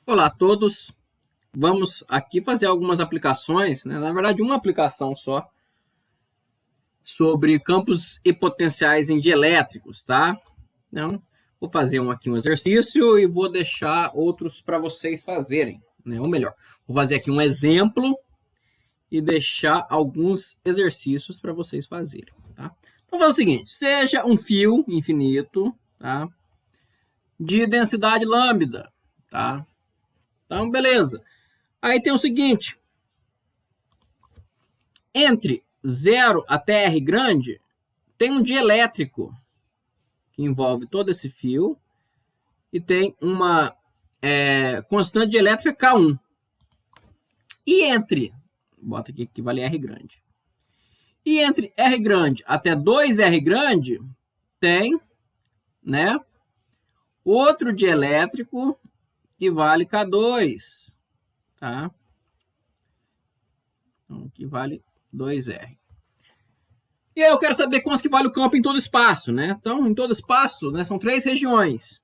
Olá a todos, vamos aqui fazer algumas aplicações, né? Na verdade uma aplicação só, sobre campos e potenciais em dielétricos, tá? Então, vou fazer aqui um exercício e vou deixar outros para vocês fazerem, né? Ou melhor, vou fazer aqui um exemplo e deixar alguns exercícios para vocês fazerem, tá? Então, vamos fazer o seguinte, seja um fio infinito, tá? De densidade lambda, tá? Então, beleza. Aí tem o seguinte, entre 0 até R grande, tem um dielétrico que envolve todo esse fio e tem uma constante dielétrica K1. E entre, bota aqui que vale R grande. E entre R grande até 2R grande, tem, né, outro dielétrico que vale K2, tá? Então, que vale 2R. E aí eu quero saber quantos que vale o campo em todo espaço, né? Então, em todo espaço, né, são 3 regiões.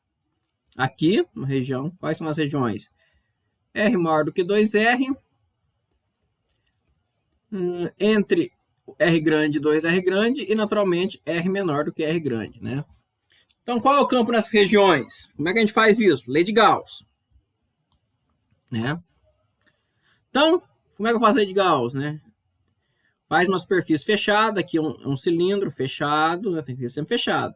Aqui, uma região, quais são as regiões? R maior do que 2R, entre R grande e 2R grande, e naturalmente R menor do que R grande, né? Então, qual é o campo nessas regiões? Como é que a gente faz isso? Lei de Gauss, né? Então, como é que eu faço a lei de Gauss, né? Faz uma superfície fechada, aqui um cilindro fechado, né? Tem que ser sempre fechado.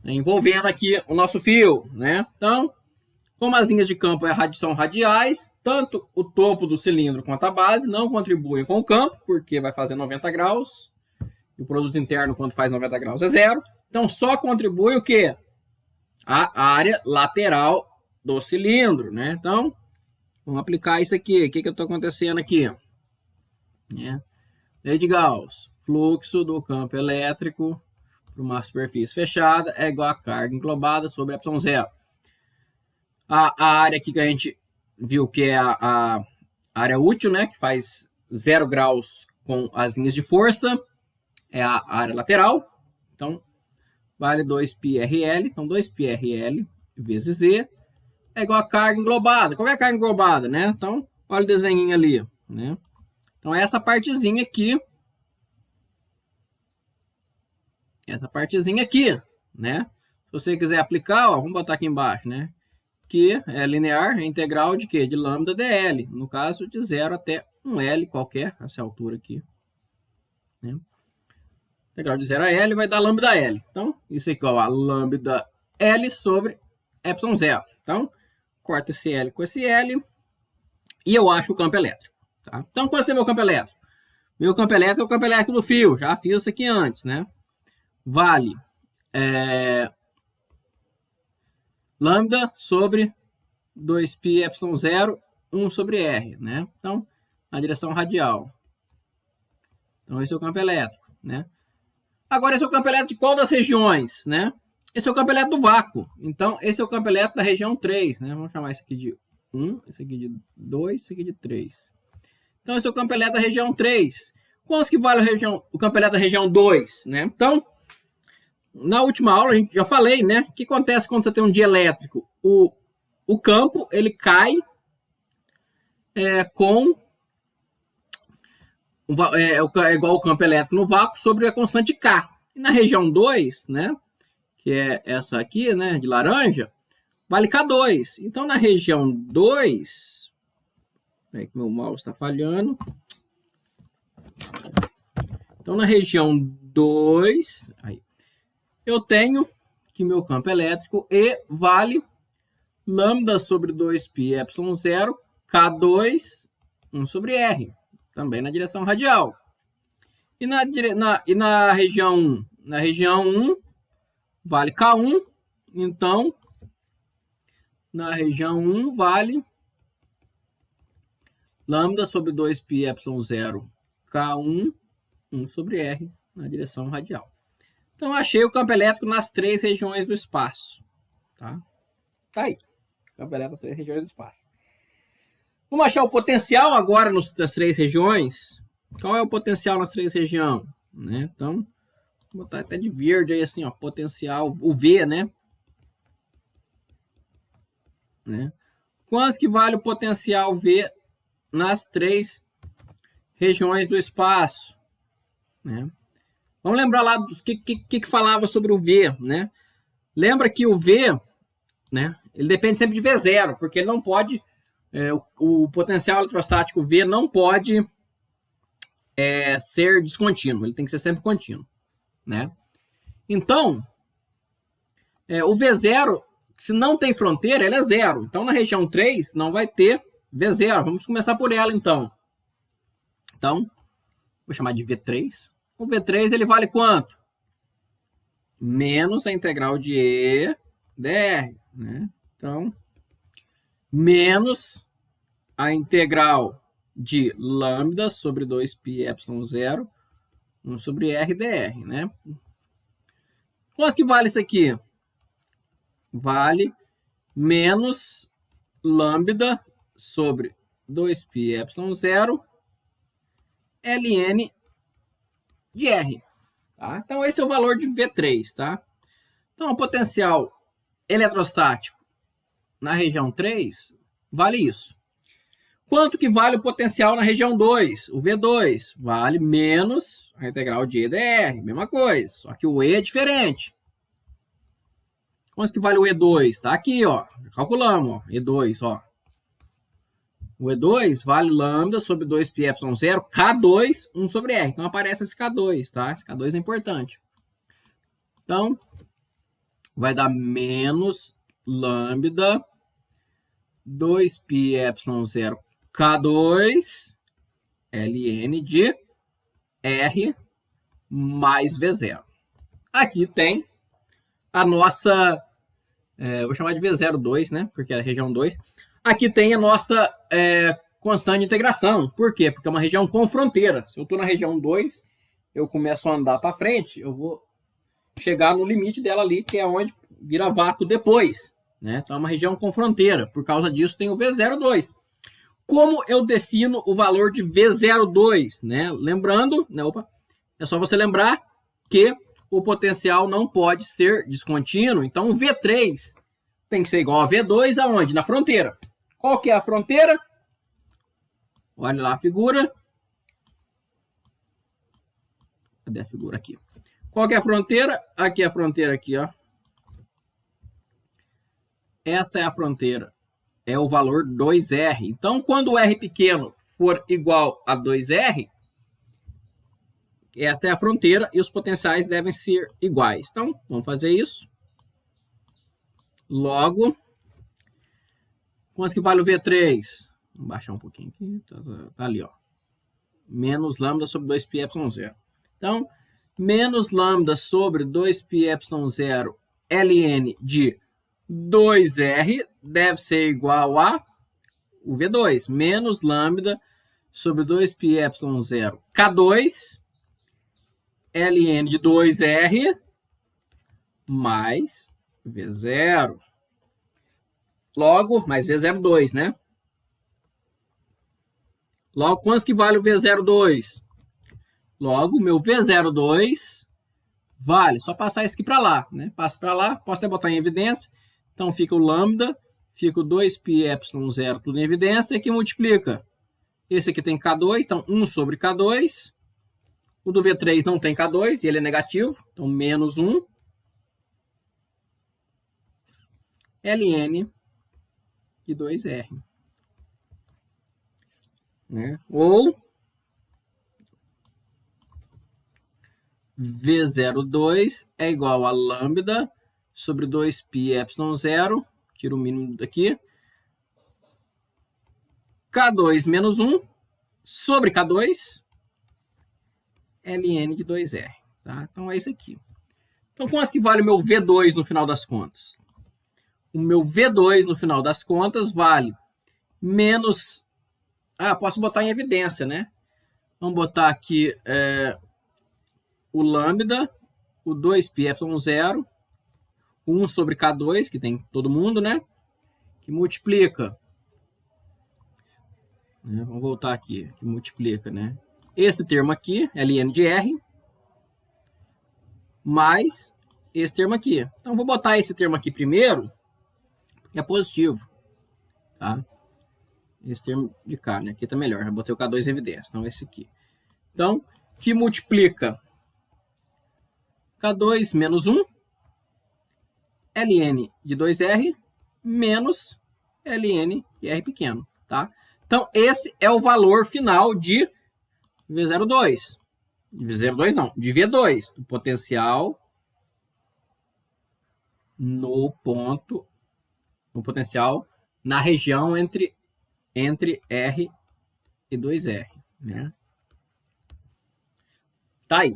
Envolvendo aqui o nosso fio, né? Então, como as linhas de campo são radiais, tanto o topo do cilindro quanto a base não contribuem com o campo, porque vai fazer 90 graus, e o produto interno, quando faz 90 graus, é zero. Então, só contribui o quê? A área lateral do cilindro, né? Então, vamos aplicar isso aqui. O que está acontecendo aqui? Lei de Gauss. Fluxo do campo elétrico para uma superfície fechada é igual a carga englobada sobre ε0. A área aqui que a gente viu que é a área útil, né? Que faz 0 graus com as linhas de força, é a área lateral. Então, vale 2πrl. Então, 2πrl vezes Z é igual a carga englobada. Qual é a carga englobada, né? Então, olha o desenho ali, né? Então, essa partezinha aqui, né? Se você quiser aplicar, ó, vamos botar aqui embaixo, né? Que é linear, é integral de quê? De lambda dl. No caso, de 0 até 1L qualquer, essa altura aqui. Né? Integral de 0 a L vai dar lambda L. Então, isso é igual a lambda L sobre ε0. Então, corta esse L com esse L e eu acho o campo elétrico. Tá? Então, quanto é meu campo elétrico? Meu campo elétrico é o campo elétrico do fio. Já fiz isso aqui antes, né? Vale lambda sobre 2πε0, 1 sobre R, né? Então, na direção radial. Então, esse é o campo elétrico, né? Agora, esse é o campo elétrico de qual das regiões, né? Esse é o campo elétrico do vácuo. Então, esse é o campo elétrico da região 3, né? Vamos chamar esse aqui de 1, esse aqui de 2, esse aqui de 3. Então, esse é o campo elétrico da região 3. Quantos que vale o campo elétrico da região 2, né? Então, na última aula, a gente já falei, né? O que acontece quando você tem um dielétrico? O campo, ele cai com... É igual o campo elétrico no vácuo sobre a constante K. E na região 2, né? Que é essa aqui, né? De laranja, vale K2. Então, na região 2... Peraí que meu mouse está falhando. Então, na região 2... Aí, eu tenho que meu campo elétrico E vale lambda sobre 2πε0, K2, 1 sobre R, também na direção radial. E na região 1? Na região 1 vale K1, então na região 1 vale lambda sobre 2πε0, K1, 1 sobre R, na direção radial. Então, achei o campo elétrico nas 3 regiões do espaço. Tá aí. Campo elétrico nas 3 regiões do espaço. Vamos achar o potencial agora nas 3 regiões. Qual é o potencial nas 3 regiões? Né? Então, vou botar até de verde aí assim, ó, potencial, o V, né? Quanto que vale o potencial V nas três regiões do espaço? Né? Vamos lembrar lá do que falava sobre o V, né? Lembra que o V, né, ele depende sempre de V0, porque ele não pode, o potencial eletrostático V não pode ser descontínuo, ele tem que ser sempre contínuo, né? Então, o V0, se não tem fronteira, ele é zero. Então, na região 3, não vai ter V0. Vamos começar por ela, então. Então, vou chamar de V3. O V3, ele vale quanto? Menos a integral de E dr, né? Então, menos a integral de lambda sobre 2πε0, 1 sobre r dr, né? Quanto que vale isso aqui? Vale menos lambda sobre 2πε0 ln de r. Tá? Então, esse é o valor de V3. Tá? Então, o potencial eletrostático na região 3 vale isso. Quanto que vale o potencial na região 2? O V2 vale menos a integral de E dr, mesma coisa, só que o E é diferente. Quanto que vale o E2? Está aqui, ó. Calculamos, ó. E2, ó. O E2 vale lambda sobre 2πε0, K2, 1 sobre R. Então, aparece esse K2, tá? Esse K2 é importante. Então, vai dar menos lambda 2πε0 K2 ln de R mais V0. Aqui tem a nossa... vou chamar de V02, né? Porque é a região 2. Aqui tem a nossa constante de integração. Por quê? Porque é uma região com fronteira. Se eu estou na região 2, eu começo a andar para frente, eu vou chegar no limite dela ali, que é onde vira vácuo depois. Né? Então é uma região com fronteira. Por causa disso tem o V02. Como eu defino o valor de V02? Né? Lembrando, né? É só você lembrar que o potencial não pode ser descontínuo. Então, o V3 tem que ser igual a V2 aonde? Na fronteira. Qual que é a fronteira? Olha lá a figura. Cadê a figura aqui? Qual que é a fronteira? Aqui é a fronteira aqui, ó. Essa é a fronteira. É o valor 2R. Então, quando o R pequeno for igual a 2R, essa é a fronteira e os potenciais devem ser iguais. Então, vamos fazer isso. Logo, quanto que vale o V3? Vamos baixar um pouquinho aqui. Tá ali, ó. Menos lambda sobre 2πε0. Então, menos lambda sobre 2πε0 ln de 2R deve ser igual a o V2. Menos lambda sobre 2πε0 K2 ln de 2R mais V0. Logo, mais V02, né? Logo, quanto que vale o V02? Logo, o meu V02 vale, só passar isso aqui para lá, né? Passo para lá, posso até botar em evidência. Então, fica o lambda, fica o 2πε0 tudo em evidência, e aqui multiplica. Esse aqui tem K2, então 1 sobre K2. O do V3 não tem K2 e ele é negativo, então menos 1 ln de 2R. Né? Ou V02 é igual a lambda sobre 2πε0, tiro o mínimo daqui, K2 menos 1 sobre K2 ln de 2R. Tá? Então é isso aqui. Então quanto que vale o meu V2 no final das contas? O meu V2 no final das contas vale menos... posso botar em evidência, né? Vamos botar aqui o lambda, o 2πε0, 1 sobre K2, que tem todo mundo, né? Que multiplica. Né? Vamos voltar aqui, que multiplica, né? Esse termo aqui, ln de R, mais esse termo aqui. Então, vou botar esse termo aqui primeiro, que é positivo. tá? Esse termo de K, né? Aqui tá melhor, já botei o K2 em evidência, então esse aqui. Então, que multiplica K2 menos 1, ln de 2R, menos ln de R pequeno, tá? Então, esse é o valor final de V02. De V02 não, de V2, do potencial no ponto, no potencial na região entre R e 2R, né? Tá aí.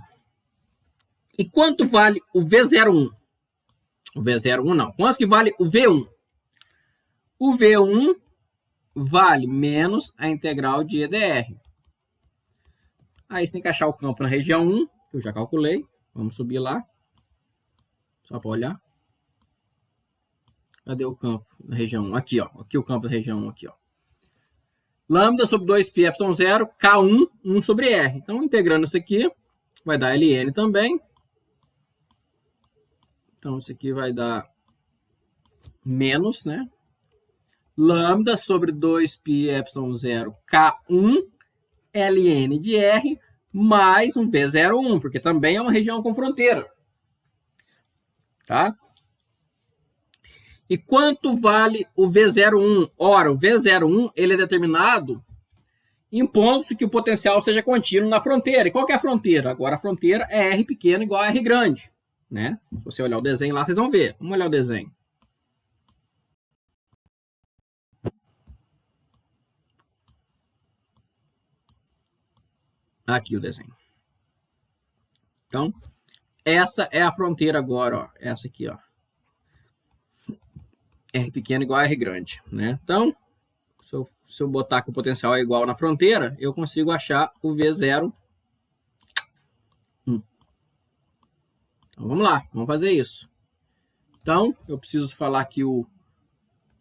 E quanto vale o V01? O V01 não. Quanto que vale o V1? O V1 vale menos a integral de E dr. Aí você tem que achar o campo na região 1, que eu já calculei. Vamos subir lá. Só para olhar. Cadê o campo na região 1? Aqui, ó. Aqui o campo da região 1, aqui, ó. Lambda sobre 2πε0, K1, 1 sobre R. Então, integrando isso aqui, vai dar Ln também. Então, isso aqui vai dar menos, né? Lambda sobre 2πε0, K1, Ln de R, mais um V01, porque também é uma região com fronteira. Tá? E quanto vale o V01? Ora, o V01 ele é determinado em pontos que o potencial seja contínuo na fronteira. E qual que é a fronteira? Agora a fronteira é R pequeno igual a R grande. Né? Se você olhar o desenho lá, vocês vão ver. Vamos olhar o desenho. Aqui o desenho. Então, essa é a fronteira agora, ó. Essa aqui, ó. R pequeno igual a R grande, né? Então, se eu botar que o potencial é igual na fronteira, eu consigo achar o V01. Então, vamos lá, vamos fazer isso. Então, eu preciso falar que o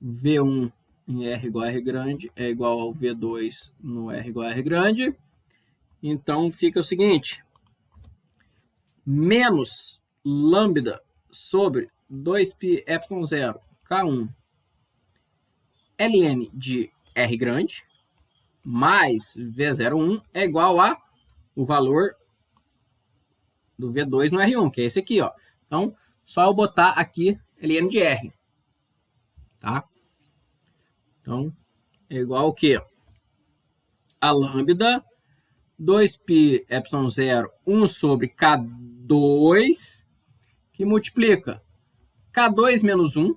V1 em R igual a R grande é igual ao V2 no R igual a R grande. Então, fica o seguinte. Menos lambda sobre 2πε0 K1 ln de R grande mais V01 é igual a o valor do V2 no R1, que é esse aqui, ó. Então, só eu botar aqui ln de R. Tá? Então, é igual ao quê? A lambda 2πε0, 1 sobre K2, que multiplica K2 menos 1,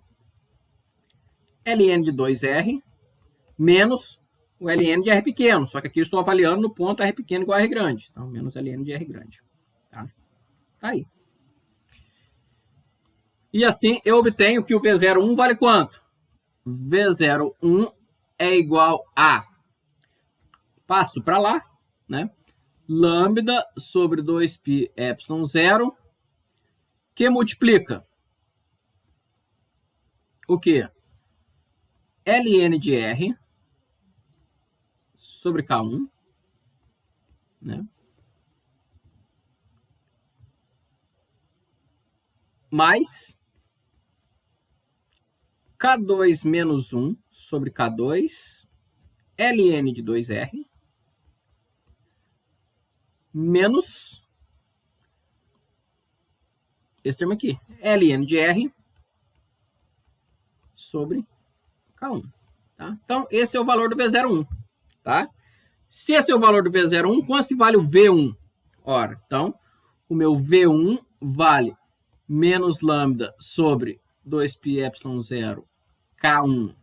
ln de 2R, menos o ln de R pequeno. Só que aqui eu estou avaliando no ponto R pequeno igual a R grande. Então, menos ln de R grande. Tá? Tá aí. E assim, eu obtenho que o V01 vale quanto? V01 é igual a... Passo para lá, né? Lambda sobre 2πε0, que multiplica o quê? ln de R sobre K1, né? Mais K2 menos 1 sobre K2, ln de 2R, menos esse termo aqui, ln de R sobre K1. Tá? Então, esse é o valor do V01. Tá? Se esse é o valor do V01, quanto que vale o V1? Ora, então, o meu V1 vale menos lambda sobre 2πε0 K1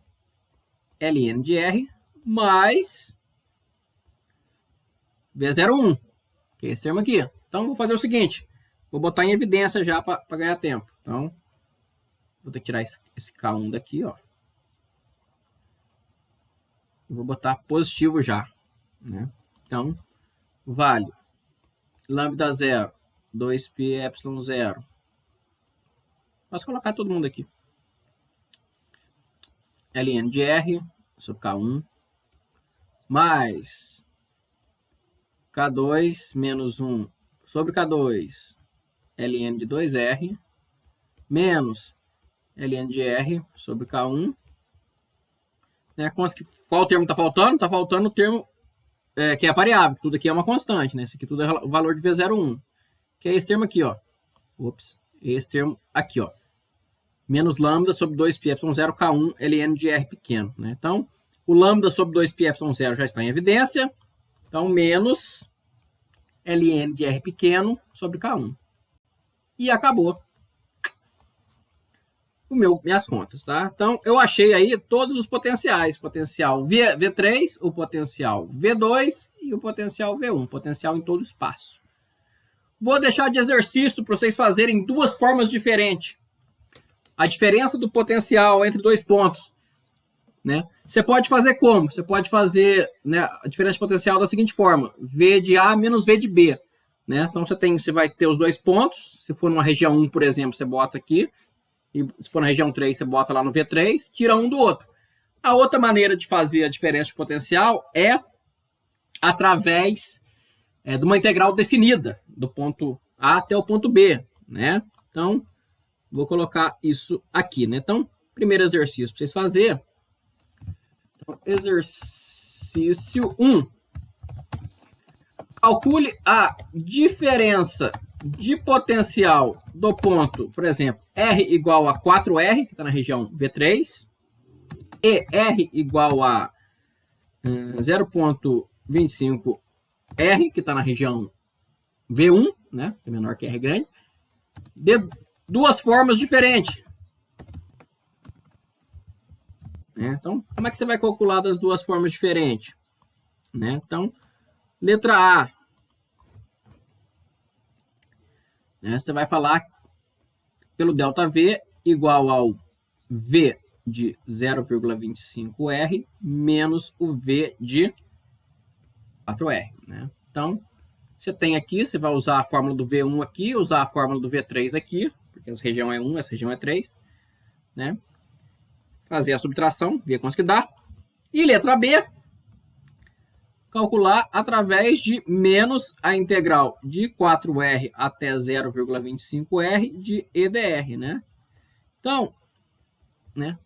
ln de R mais V01, que é esse termo aqui. Então, vou fazer o seguinte. Vou botar em evidência já para ganhar tempo. Então, vou ter que tirar esse K1 daqui, ó. Vou botar positivo já, né? Então, vale lambda 0, 2πε0. Posso colocar todo mundo aqui. ln de R sobre K1 mais K2 menos 1 sobre K2 ln de 2R menos ln de R sobre K1 Né? Qual termo está faltando? Está faltando o termo que é variável. Tudo aqui é uma constante. Né? Esse aqui tudo é o valor de V01. Que é esse termo aqui, ó. Ops. Esse termo aqui, ó. Menos lambda sobre 2πy0 K1 ln de R pequeno. Né? Então, o lambda sobre 2πy0 já está em evidência. Então, menos ln de R pequeno sobre K1. E acabou minhas contas, tá? Então, eu achei aí todos os potenciais. Potencial V3, o potencial V2 e o potencial V1. Potencial em todo o espaço. Vou deixar de exercício para vocês fazerem duas formas diferentes. A diferença do potencial entre dois pontos. Né? Você pode fazer como? Você pode fazer, né, a diferença de potencial da seguinte forma. V de A menos V de B. Né? Então, você vai ter os dois pontos. Se for numa região 1, por exemplo, você bota aqui. E se for na região 3, você bota lá no V3, tira um do outro. A outra maneira de fazer a diferença de potencial é através de uma integral definida, do ponto A até o ponto B. Né? Então, vou colocar isso aqui. Né? Então, primeiro exercício para vocês fazerem. Então, exercício 1. Calcule a diferença de potencial do ponto, por exemplo, R igual a 4R, que está na região V3, e R igual a 0,25R, que está na região V1, né, que é menor que R grande, de duas formas diferentes. Né? Então, como é que você vai calcular das duas formas diferentes? Né? Então, letra A. Você vai falar pelo ΔV igual ao V de 0,25R menos o V de 4R. Né? Então, você tem aqui, você vai usar a fórmula do V1 aqui, usar a fórmula do V3 aqui, porque essa região é 1, essa região é 3. Né? Fazer a subtração, ver quanto que dá. E letra B, calcular através de menos a integral de 4R até 0,25R de EDR, né? Então, né,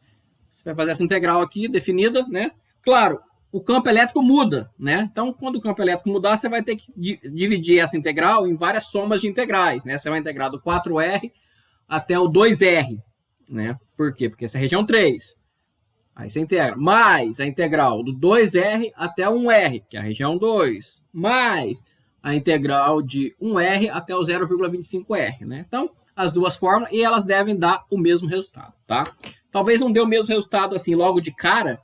você vai fazer essa integral aqui definida, né? Claro, o campo elétrico muda, né? Então, quando o campo elétrico mudar, você vai ter que dividir essa integral em várias somas de integrais, né? Você vai integrar do 4R até o 2R, né? Por quê? Porque essa é a região 3. Aí você integra, mais a integral do 2R até 1R, que é a região 2, mais a integral de 1R até o 0,25R, né? Então, as duas fórmulas, e elas devem dar o mesmo resultado, tá? Talvez não dê o mesmo resultado assim logo de cara,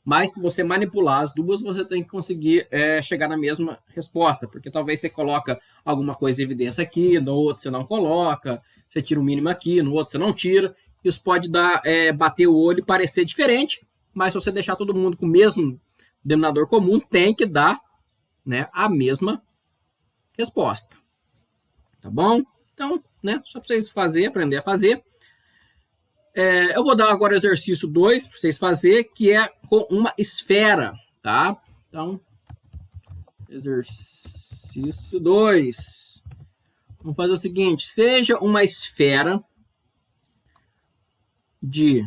mas se você manipular as duas, você tem que conseguir chegar na mesma resposta, porque talvez você coloca alguma coisa em evidência aqui, no outro você não coloca, você tira o mínimo aqui, no outro você não tira. Isso pode dar, bater o olho e parecer diferente, mas se você deixar todo mundo com o mesmo denominador comum, tem que dar, né, a mesma resposta. Tá bom? Então, né, só para vocês aprender a fazer. Eu vou dar agora o exercício 2 para vocês fazerem, que é com uma esfera, tá? Então, exercício 2. Vamos fazer o seguinte, seja uma esfera de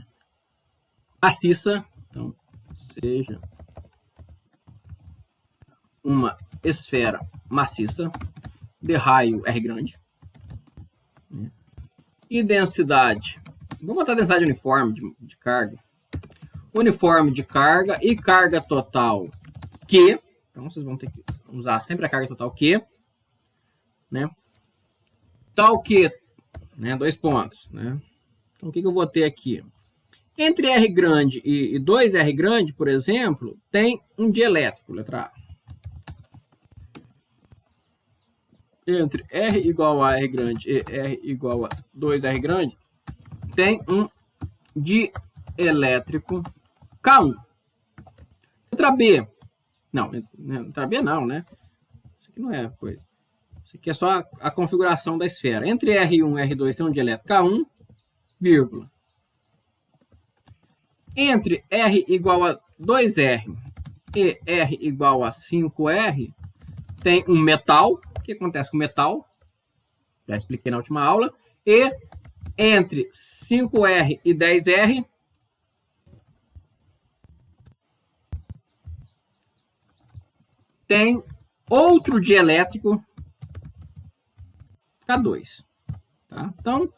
maciça, então, seja uma esfera maciça de raio R grande, né? E densidade, vou botar densidade uniforme de carga, uniforme de carga e carga total Q, então vocês vão ter que usar sempre a carga total Q, né? Tal Q, né? 2 pontos, né? Então, o que eu vou ter aqui? Entre R grande e 2R grande, por exemplo, tem um dielétrico, letra A. Entre R igual a R grande e R igual a 2R grande, tem um dielétrico K1. Letra B. Não, letra B não, né? Isso aqui não é coisa. Isso aqui é só a configuração da esfera. Entre R1 e R2 tem um dielétrico K1, vírgula. Entre R igual a 2R e R igual a 5R, tem um metal. O que acontece com o metal? Já expliquei na última aula. E entre 5R e 10R, tem outro dielétrico K2. Tá? Então,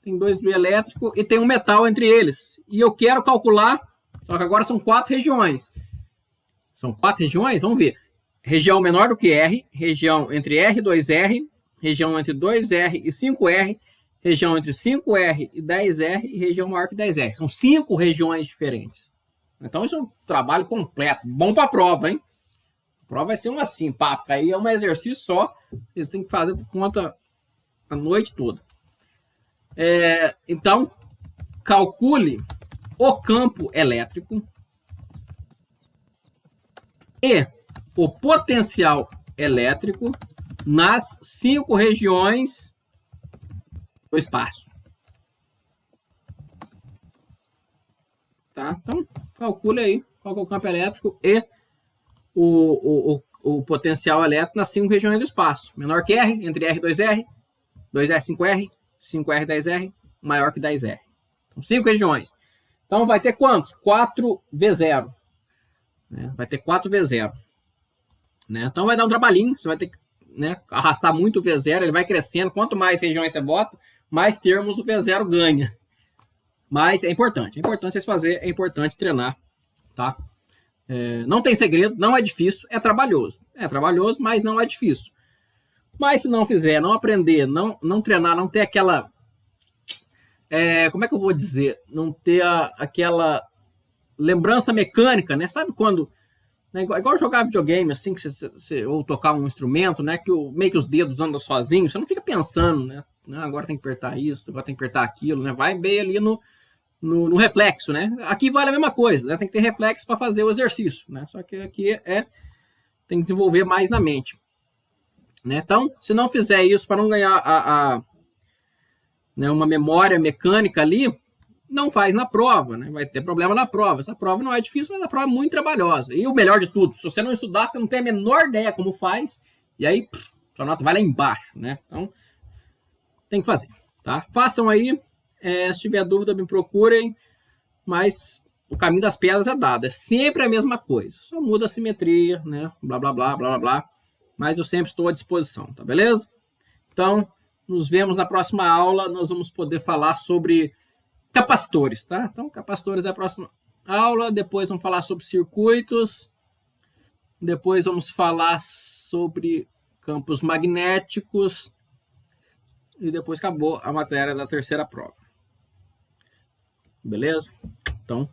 tem dois dielétricos e tem um metal entre eles. E eu quero calcular, só que agora são 4 regiões. São 4 regiões? Vamos ver. Região menor do que R, região entre R e 2R, região entre 2R e 5R, região entre 5R e 10R e região maior que 10R. São 5 regiões diferentes. Então, isso é um trabalho completo. Bom para a prova, hein? A prova vai ser um assim, papo. Aí é um exercício só. Vocês têm que fazer de conta a noite toda. Então, calcule o campo elétrico e o potencial elétrico nas 5 regiões do espaço. Tá? Então, calcule aí qual é o campo elétrico e o potencial elétrico nas 5 regiões do espaço. Menor que R, entre R e 2R, 2R 5R, 5R 10R, maior que 10R. São 5 regiões. Então, vai ter quantos? 4V0. Né? Vai ter 4V0. Né? Então, vai dar um trabalhinho. Você vai ter que, né, arrastar muito o V0. Ele vai crescendo. Quanto mais regiões você bota, mais termos o V0 ganha. Mas é importante. É importante vocês fazerem. É importante treinar. Tá? Não tem segredo. Não é difícil. É trabalhoso. É trabalhoso, mas não é difícil. Mas se não fizer, não aprender, não treinar, não ter aquela... como é que eu vou dizer? Não ter aquela lembrança mecânica, né? Sabe quando... Né, igual jogar videogame, assim, que ou tocar um instrumento, né? Que meio que os dedos andam sozinhos. Você não fica pensando, né? Agora tem que apertar isso, agora tem que apertar aquilo, né? Vai bem ali no reflexo, né? Aqui vale a mesma coisa, né? Tem que ter reflexo para fazer o exercício, né? Só que aqui tem que desenvolver mais na mente. Né? Então, se não fizer isso para não ganhar né, uma memória mecânica ali, não faz na prova, né? Vai ter problema na prova. Essa prova não é difícil, mas a prova é muito trabalhosa. E o melhor de tudo, se você não estudar, você não tem a menor ideia como faz, e aí sua nota vai lá embaixo, né? Então, tem que fazer, tá? Façam aí, se tiver dúvida, me procurem, mas o caminho das pedras é dado, é sempre a mesma coisa, só muda a simetria, né? Blá, blá, blá, blá, blá, blá. Mas eu sempre estou à disposição, tá beleza? Então, nos vemos na próxima aula. Nós vamos poder falar sobre capacitores, tá? Então, capacitores é a próxima aula. Depois vamos falar sobre circuitos. Depois vamos falar sobre campos magnéticos. E depois acabou a matéria da terceira prova. Beleza? Então,